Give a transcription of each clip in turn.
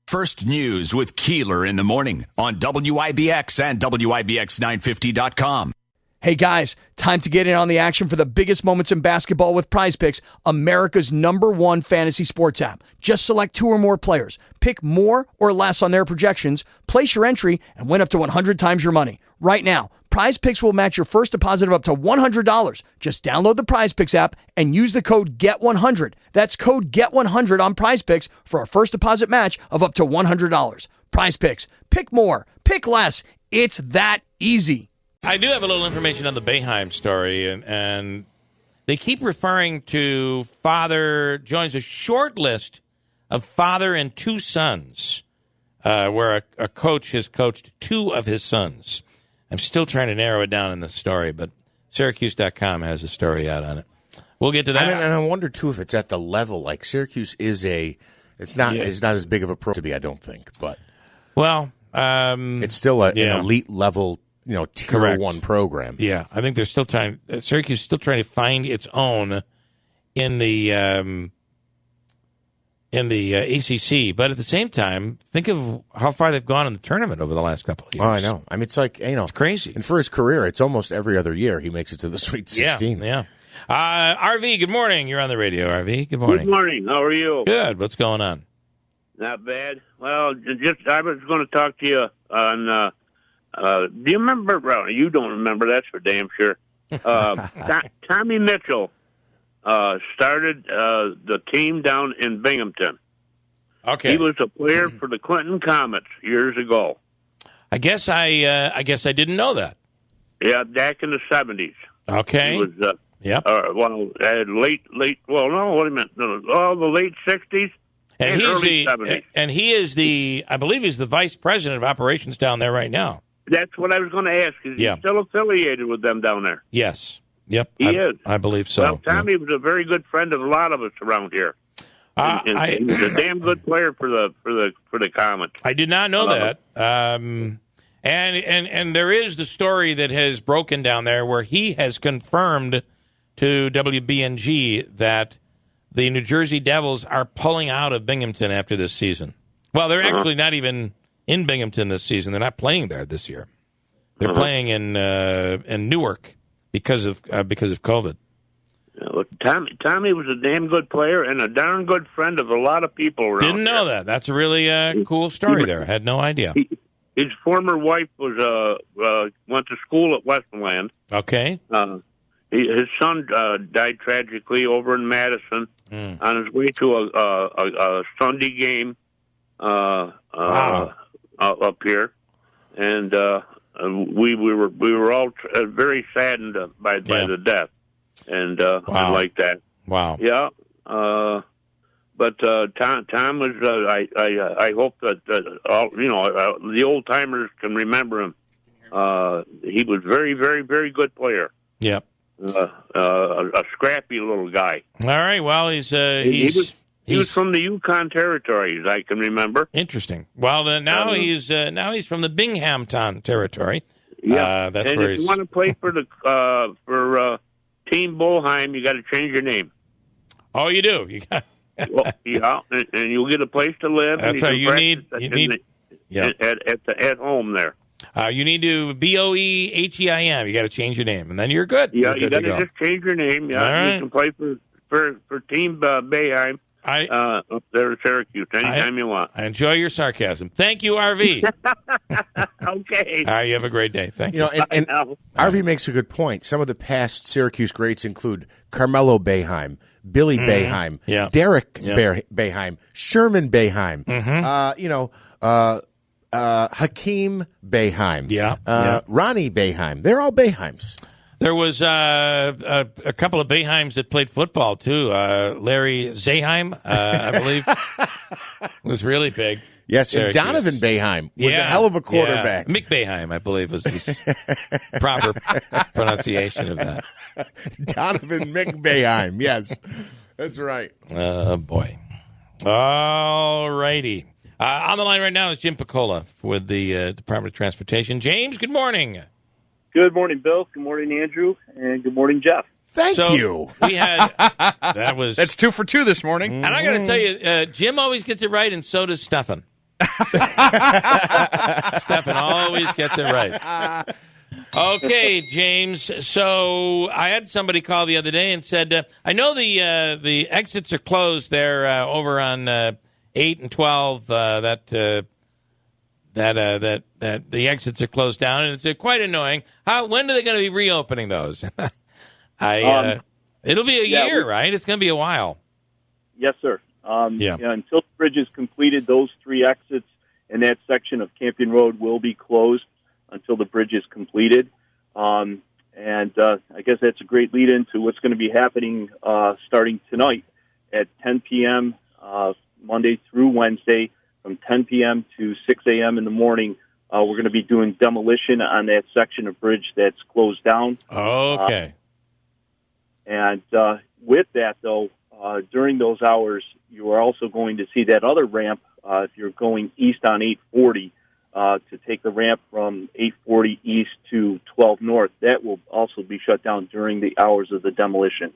First News with Keeler in the morning on WIBX and WIBX950.com. Hey guys, time to get in on the action for the biggest moments in basketball with Prize Picks, America's #1 fantasy sports app. Just select 2 or more players, pick more or less on their projections, place your entry, and win up to 100 times your money. Right now, Prize Picks will match your first deposit of up to $100. Just download the Prize Picks app and use the code GET100. That's code GET100 on Prize Picks for a first deposit match of up to $100. Prize Picks. Pick more. Pick less. It's that easy. I do have a little information on the Boeheim story, and they keep referring to father joins a short list of father and 2 sons, where a coach has coached 2 of his sons. I'm still trying to narrow it down in the story, but Syracuse.com has a story out on it. We'll get to that. And I wonder, too, if it's at the level. Like, Syracuse is it's not as big of a pro to be, I don't think. But well, it's still an elite level, tier 1 program. Yeah, I think they're still Syracuse is still trying to find its own in the ACC. But at the same time, think of how far they've gone in the tournament over the last couple of years. Oh, I know. I mean, it's like, it's crazy. And for his career, it's almost every other year he makes it to the Sweet 16. Yeah. RV, good morning. You're on the radio, RV. Good morning. Good morning. How are you? Good. What's going on? Not bad. Well, I was going to talk to you on. Do you remember? Well, you don't remember. That's for damn sure. Tommy Mitchell started the team down in Binghamton. Okay, he was a player for the Clinton Comets years ago. I guess I didn't know that. Yeah, back in the 70s. Okay. He was. Yep. Late. Well, no, what do you mean? The late 60s. And early 70s. And he is I believe he's the vice president of operations down there right now. That's what I was going to ask. Is he still affiliated with them down there? Yes. Yep. He is. I believe so. Well, Tommy was a very good friend of a lot of us around here. He was a damn good player for the Comets. I did not know that. And there is the story that has broken down there where he has confirmed to WBNG that the New Jersey Devils are pulling out of Binghamton after this season. Well, they're actually not even in Binghamton this season. They're not playing there this year. They're playing in Newark because of COVID. Well, Tommy was a damn good player and a darn good friend of a lot of people around. Didn't know that. That's a really cool story there. I had no idea. His former wife was went to school at Westmoreland. Okay. His son died tragically over in Madison on his way to a Sunday game up here, and we were all very saddened by the death, and like that. Wow. Yeah. But Tom was. I hope that the old timers can remember him. He was very, very, very good player. Yep. A scrappy little guy. All right. Well, he was from the Yukon territories. I can remember. Interesting. Well, now he's from the Binghamton territory. Yeah, that's and where if you want to play for Team Boeheim, you got to change your name. Oh, you do. You got. Well, yeah, and you'll get a place to live. That's right. You need at home there. You need to BOEHEIM. You got to change your name, and then you're good. Yeah, you got to just change your name. Yeah, right. You can play for Team Boeheim up there at Syracuse anytime you want. I enjoy your sarcasm. Thank you, RV. Okay. All right, you have a great day. Thank you. And RV makes a good point. Some of the past Syracuse greats include Carmelo Boeheim, Billy Boeheim, Derek Boeheim, Sherman Boeheim, Hakeem Boeheim, Ronnie Boeheim. They're all Boeheims. There was a couple of Boeheims that played football, too. Larry Zaheim, I believe, was really big. Yes, and Donovan Boeheim was a hell of a quarterback. Yeah. Mick Boeheim, I believe, was his proper pronunciation of that. Donovan Mick Boeheim, yes. That's right. Oh, boy. All righty. On the line right now is Jim Piccola with the Department of Transportation. James, good morning. Good morning, Bill. Good morning, Andrew. And good morning, Jeff. Thank you. We had that's 2 for 2 this morning. And I got to tell you, Jim always gets it right, and so does Stefan. Stefan always gets it right. Okay, James. So I had somebody call the other day and said, I know the exits are closed there over on 8 and 12. That the exits are closed down, and it's quite annoying. When are they going to be reopening those? It'll be a year, right? It's going to be a while. Yes, sir. Until the bridge is completed, those 3 exits in that section of Campion Road will be closed until the bridge is completed. I guess that's a great lead into what's going to be happening starting tonight at 10 p.m. Monday through Wednesday, from 10 p.m. to 6 a.m. in the morning. We're going to be doing demolition on that section of bridge that's closed down. Okay. With that, though, during those hours, you are also going to see that other ramp, if you're going east on 840, to take the ramp from 840 east to 12 north. That will also be shut down during the hours of the demolition.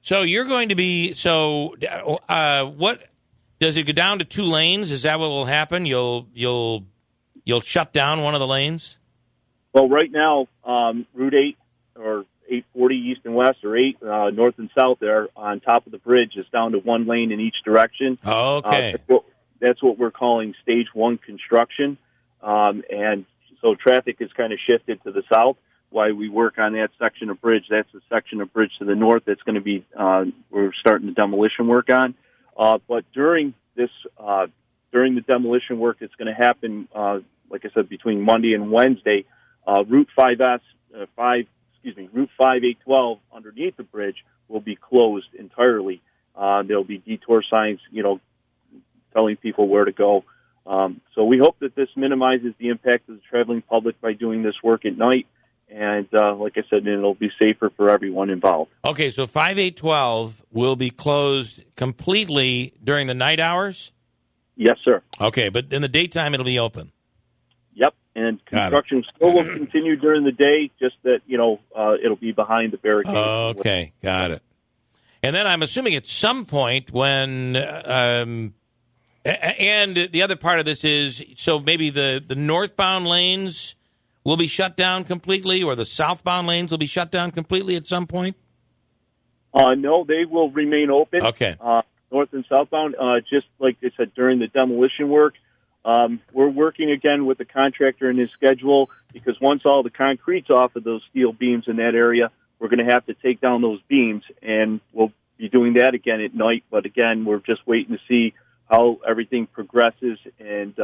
So you're going to be, what, does it go down to 2 lanes? Is that what will happen? You'll shut down one of the lanes? Well, right now, Route 8 or 840 east and west, or 8 north and south there on top of the bridge is down to 1 lane in each direction. Okay. That's what we're calling stage 1 construction. And so traffic is kind of shifted to the south while we work on that section of bridge. That's the section of bridge to the north that's going to be, we're starting the demolition work on. But during the demolition work that's going to happen, like I said, between Monday and Wednesday, Route 5812 underneath the bridge will be closed entirely. There'll be detour signs, telling people where to go. So we hope that this minimizes the impact of the traveling public by doing this work at night. And like I said, it'll be safer for everyone involved. Okay, so 5812 will be closed completely during the night hours? Yes, sir. Okay, but in the daytime it'll be open? Yep, and construction still will continue during the day, just that, it'll be behind the barricade. Okay, got it. And then I'm assuming at some point when, and the other part of this is, so maybe the northbound lanes will be shut down completely, or the southbound lanes will be shut down completely at some point? No, they will remain open. Okay. North and southbound, just like I said, during the demolition work. We're working again with the contractor and his schedule, because once all the concrete's off of those steel beams in that area, we're going to have to take down those beams, and we'll be doing that again at night. But again, we're just waiting to see how everything progresses, and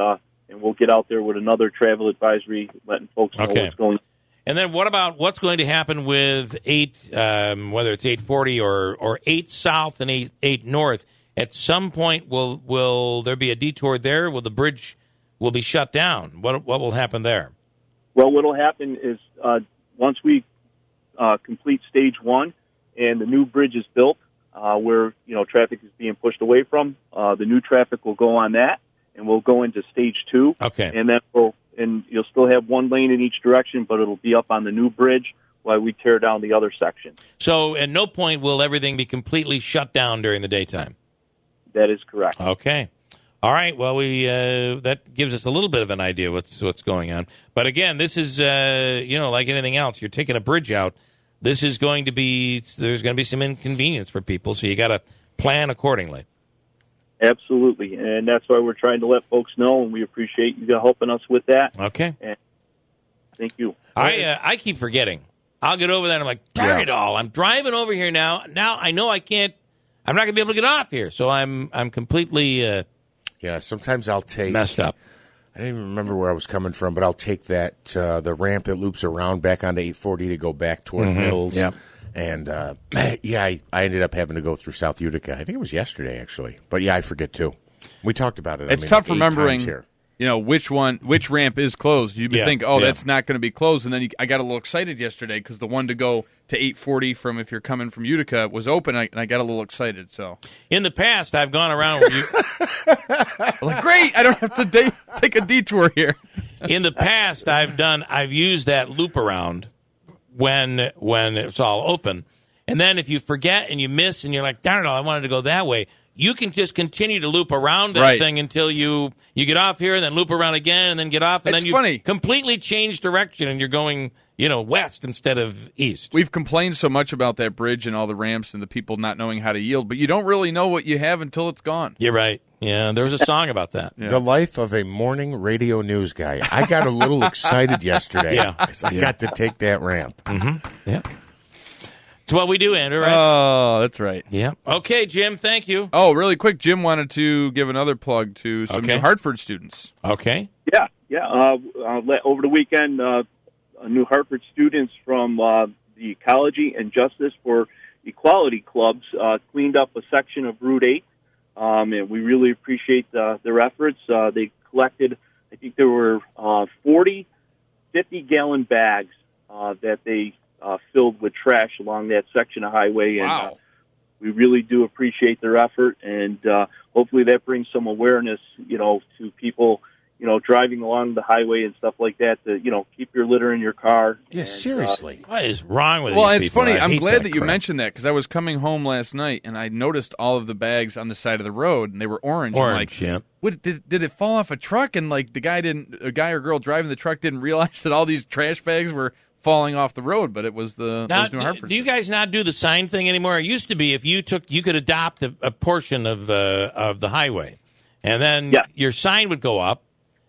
we'll get out there with another travel advisory, letting folks know what's going on. And then what about what's going to happen with 8, whether it's 840 or 8 south and 8 north? At some point, will there be a detour there? Will the bridge will be shut down? What will happen there? Well, what will happen is once we complete stage 1 and the new bridge is built, where traffic is being pushed away from, the new traffic will go on that, and we'll go into stage 2. Okay. And then you'll still have 1 lane in each direction, but it'll be up on the new bridge while we tear down the other section. So at no point will everything be completely shut down during the daytime? That is correct. Okay. All right. Well, that gives us a little bit of an idea what's going on. But again, this is like anything else. You're taking a bridge out. There's going to be some inconvenience for people, so you got to plan accordingly. Absolutely, and that's why we're trying to let folks know, and we appreciate you helping us with that. Okay. And thank you. I keep forgetting. I'll get over there, and I'm like, darn it all. I'm driving over here now. Now I know I can't. I'm not going to be able to get off here, so I'm completely sometimes I'll take messed up. I don't even remember where I was coming from, but I'll take that the ramp that loops around back onto 840 to go back toward Mills. Yep. And I ended up having to go through South Utica. I think it was yesterday, actually. But I forget too. We talked about it. It's tough remembering here. Which ramp is closed. You think, that's not going to be closed, and then I got a little excited yesterday because the one to go to 840 from if you're coming from Utica was open, and I got a little excited. So in the past, I've gone around. Great! I don't have to take a detour here. In the past, I've used that loop around when it's all open, and then if you forget and you miss, and you're like, darn it, I wanted to go that way. you can just continue to loop around that thing until you get off here and then loop around again and then get off. And then you completely change direction and you're going, west instead of east. We've complained so much about that bridge and all the ramps and the people not knowing how to yield, but you don't really know what you have until it's gone. You're right. Yeah, there was a song about that. Yeah. The life of a morning radio news guy. I got a little excited yesterday because I got to take that ramp. Mm-hmm. Yeah. It's what we do, Andrew, right? Oh, that's right. Yeah. Okay, Jim, thank you. Oh, really quick, Jim wanted to give another plug to some New Hartford students. Okay. Yeah. Over the weekend, New Hartford students from the Ecology and Justice for Equality clubs cleaned up a section of Route 8, and we really appreciate their efforts. They collected, I think there were 40 50-gallon bags that they filled with trash along that section of highway, and we really do appreciate their effort, and hopefully that brings some awareness, to people, driving along the highway and stuff like that, to, keep your litter in your car. Yeah, seriously. What is wrong with Well, these it's people? funny. I'm glad that you crap. mentioned that because I was coming home last night and I noticed all of the bags on the side of the road and they were orange. I'm like, what, did it fall off a truck? And like a guy or girl driving the truck didn't realize that all these trash bags were falling off the road, but it was those New Hartford. Do you guys not do the sign thing anymore? It used to be if you could adopt a portion of the highway, and then your sign would go up.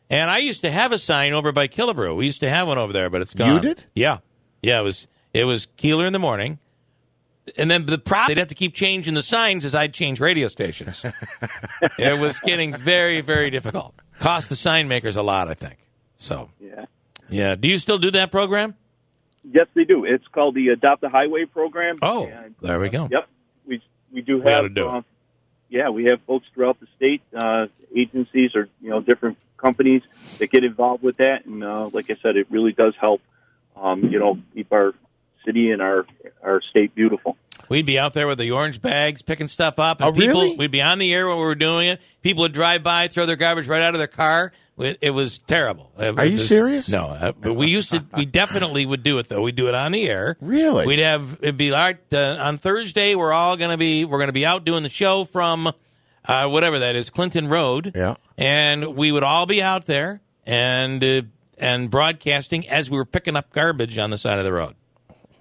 And I used to have a sign over by Killebrew. We used to have one over there, but it's gone. You did? Yeah. It was Keeler in the morning, and then the problem they'd have to keep changing the signs as I'd change radio stations. It was getting very, very difficult. Cost the sign makers a lot, I think. So yeah. Do you still do that program? Yes, they do. It's called the Adopt a Highway program. Oh, there we go. Yep. We do have. We have folks throughout the state, agencies or different companies that get involved with that, and like I said, it really does help. Keep our city and our state beautiful. We'd be out there with the orange bags picking stuff up, and we'd be on the air when we were doing it. People would drive by, throw their garbage right out of their car. It was terrible. Are you serious? No, but we definitely would do it though. We'd do it on the air. Really? It'd be like on Thursday. We're gonna be out doing the show from whatever that is, Clinton Road. Yeah. And we would all be out there and broadcasting as we were picking up garbage on the side of the road.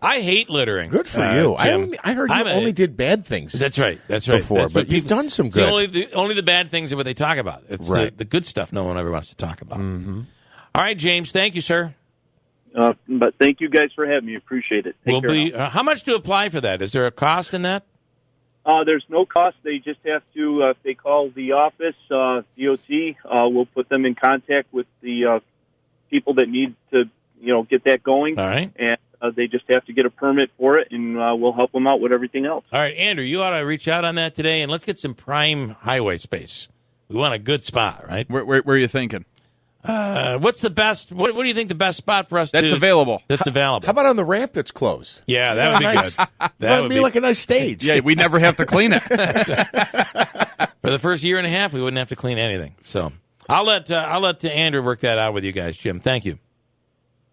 I hate littering. Good for you. Jim. I heard you only did bad things. That's right. Before, but you've done some good. Only the bad things are what they talk about. It's the good stuff no one ever wants to talk about. Mm-hmm. All right, James. Thank you, sir. But thank you guys for having me. Appreciate it. How much to apply for that? Is there a cost in that? There's no cost. They just have to, if they call the office, DOT, we'll put them in contact with the people that need to, get that going. All right. And they just have to get a permit for it, and we'll help them out with everything else. All right, Andrew, you ought to reach out on that today, and let's get some prime highway space. We want a good spot, right? Where are you thinking? What's the best? What do you think the best spot for us? That's available. That's available. How about on the ramp that's closed? Yeah, that would be nice. good. That would be like a nice stage. Yeah, we never have to clean it. For the first year and a half, we wouldn't have to clean anything. So I'll let Andrew work that out with you guys, Jim. Thank you.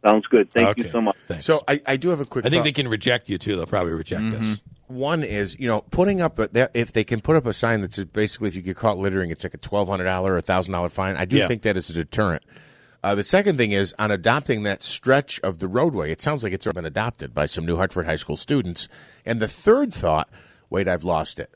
Sounds good. Thank you so much. Thanks. So I do have a quick. I think they can reject you too. They'll probably reject us. One is, putting up if they can put up a sign that's basically if you get caught littering, it's like a $1,200 or $1,000 fine. I do think that is a deterrent. The second thing is on adopting that stretch of the roadway. It sounds like it's been adopted by some New Hartford high school students. And the third thought, wait, I've lost it.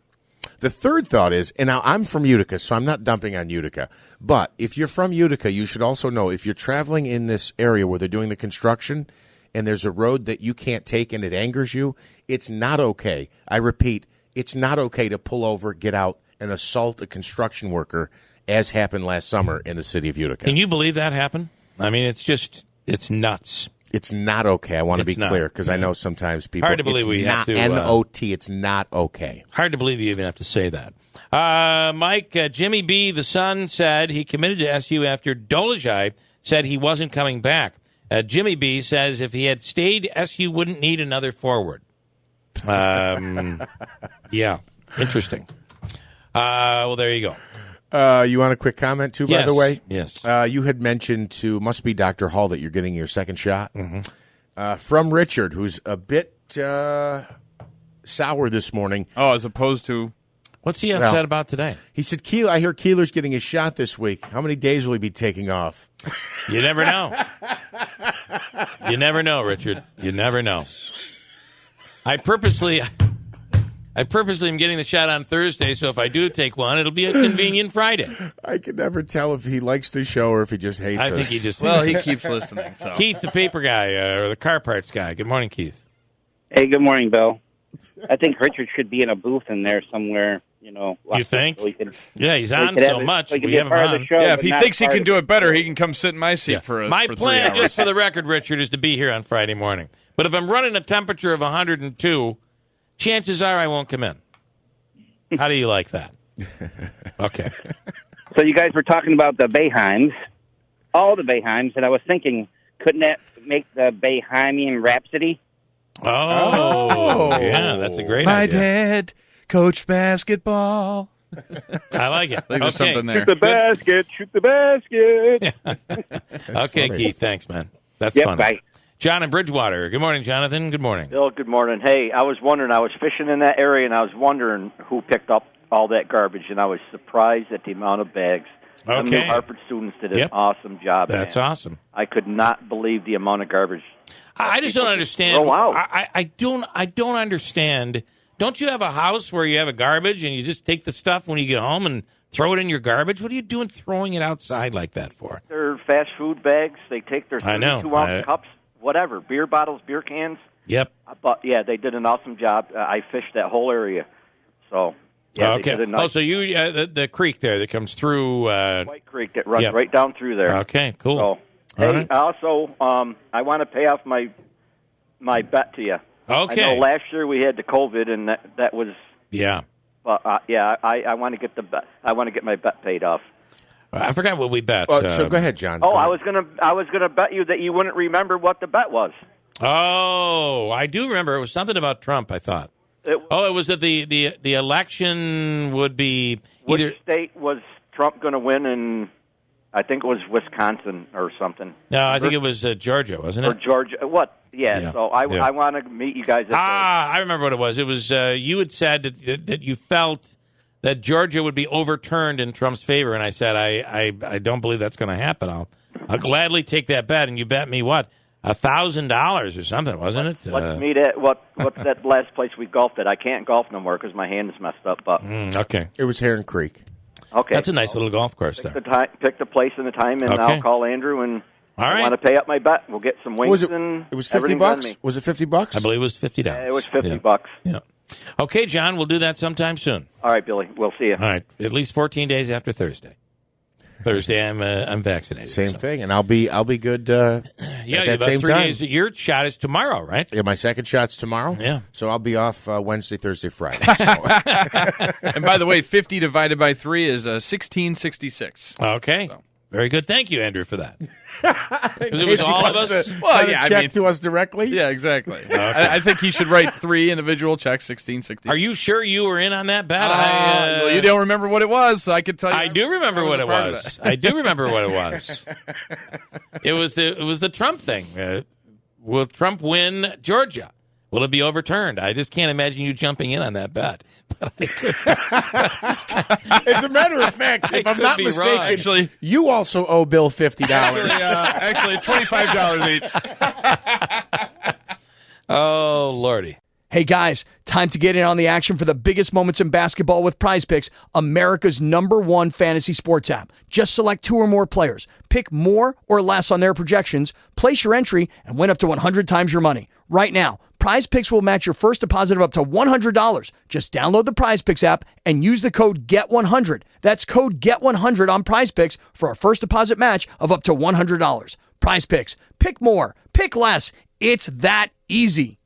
The third thought is, and now I'm from Utica, so I'm not dumping on Utica, but if you're from Utica, you should also know if you're traveling in this area where they're doing the construction and there's a road that you can't take and it angers you, it's not okay. I repeat, it's not okay to pull over, get out, and assault a construction worker, as happened last summer in the city of Utica. Can you believe that happened? I mean, it's nuts. It's not okay. I want to be clear because I know sometimes people. Hard to believe we have to. N-O-T. It's not okay. Hard to believe you even have to say that. Mike, Jimmy B., the son, said he committed to SU after Dolezaj said he wasn't coming back. Jimmy B. says if he had stayed, SU wouldn't need another forward. Yeah, interesting. Well, there you go. You want a quick comment, too, by the way? Yes. You had mentioned must be Dr. Hall that you're getting your second shot. From Richard, who's a bit sour this morning. Oh, as opposed to? What's he upset about today? He said, I hear Keeler's getting his shot this week. How many days will he be taking off? You never know. You never know, Richard. You never know. I purposely am getting the shot on Thursday, so if I do take one, it'll be a convenient Friday. I can never tell if he likes the show or if he just hates us. I think he just he keeps listening. So. Keith, the paper guy, or the car parts guy. Good morning, Keith. Hey, good morning, Bill. I think Richard should be in a booth in there somewhere. You think? So he's on so much. We have him on. Show, if he thinks he can do it better, he can come sit in my seat for my for plan, 3 hours. just for the record, Richard, is to be here on Friday morning. But if I'm running a temperature of 102, chances are I won't come in. How do you like that? Okay. So you guys were talking about the Boeheims, all the Boeheims, and I was thinking, couldn't that make the Boehemian Rhapsody? Oh, yeah, that's a great My idea. dad coached basketball. I like it. There's something there. Shoot the basket, shoot the basket. Okay, Keith, thanks, man. That's Yep, fun. bye. John in Bridgewater. Good morning, Jonathan. Good morning. Bill, good morning. Hey, I was wondering, I was fishing in that area, and I was wondering who picked up all that garbage, and I was surprised at the amount of bags. Some New Hartford students did an awesome job. That's man. awesome. I could not believe the amount of garbage. I just don't understand. Oh, wow. I don't understand. Don't you have a house where you have a garbage and you just take the stuff when you get home and throw it in your garbage? What are you doing throwing it outside like that for? Their fast food bags, they take their 32-ounce cups, whatever, beer bottles, beer cans. Yep. But, yeah, they did an awesome job. I fished that whole area. So, yeah, okay. they did a nice so you the creek there that comes through White Creek that runs right down through there. Okay, cool. So, hey, also, I want to pay off my bet to you. Okay. I know last year we had the COVID, and that was I want to get the bet. I want to get my bet paid off. I forgot what we bet. So go ahead, John. I was gonna bet you that you wouldn't remember what the bet was. Oh, I do remember. It was something about Trump, I thought. It was that the election would be either which state was Trump going to win, and I think it was Wisconsin or something. No, I think it was Georgia, wasn't it? Or Georgia. What? Yeah. So I want to meet you guys. I remember what it was. It was you had said that you felt that Georgia would be overturned in Trump's favor, and I said I don't believe that's going to happen. I'll gladly take that bet, and you bet me what? $1,000 or something, wasn't it? Let's meet at what's that last place we golfed at? I can't golf no more because my hand is messed up. But okay, it was Heron Creek. Okay, that's a nice little golf course there. Pick the place and the time, and I'll call Andrew and. All right. I want to pay up my bet. We'll get some wings. It was $50. Was it $50? I believe it was $50. Yeah, it was $50. Yeah. Okay, John, we'll do that sometime soon. All right, Billy. We'll see you. All right, at least 14 days after Thursday. Thursday, I'm vaccinated. Same thing, and I'll be good. At that same 3 time. days. Your shot is tomorrow, right? Yeah, my second shot's tomorrow. Yeah, so I'll be off Wednesday, Thursday, Friday. And by the way, 50 divided by 3 is 1666. Okay. So. Very good. Thank you, Andrew, for that. Because it was all of us. Check to us directly. Yeah, exactly. Okay. I think he should write 3 individual checks, 1666. Are you sure you were in on that bet? Well, you don't remember what it was, so I could tell you. I do remember what it was. I do remember what it was. It was the Trump thing. Will Trump win Georgia? Will it be overturned? I just can't imagine you jumping in on that bet. But I could. As a matter of fact, if I'm not mistaken, actually, you also owe Bill $50. Actually, $25 each. Oh, Lordy. Hey guys, time to get in on the action for the biggest moments in basketball with Prize Picks, America's #1 fantasy sports app. Just select 2 or more players, pick more or less on their projections, place your entry, and win up to 100 times your money. Right now, Prize Picks will match your first deposit of up to $100. Just download the Prize Picks app and use the code GET100. That's code GET100 on Prize Picks for a first deposit match of up to $100. Prize Picks. Pick more. Pick less. It's that easy.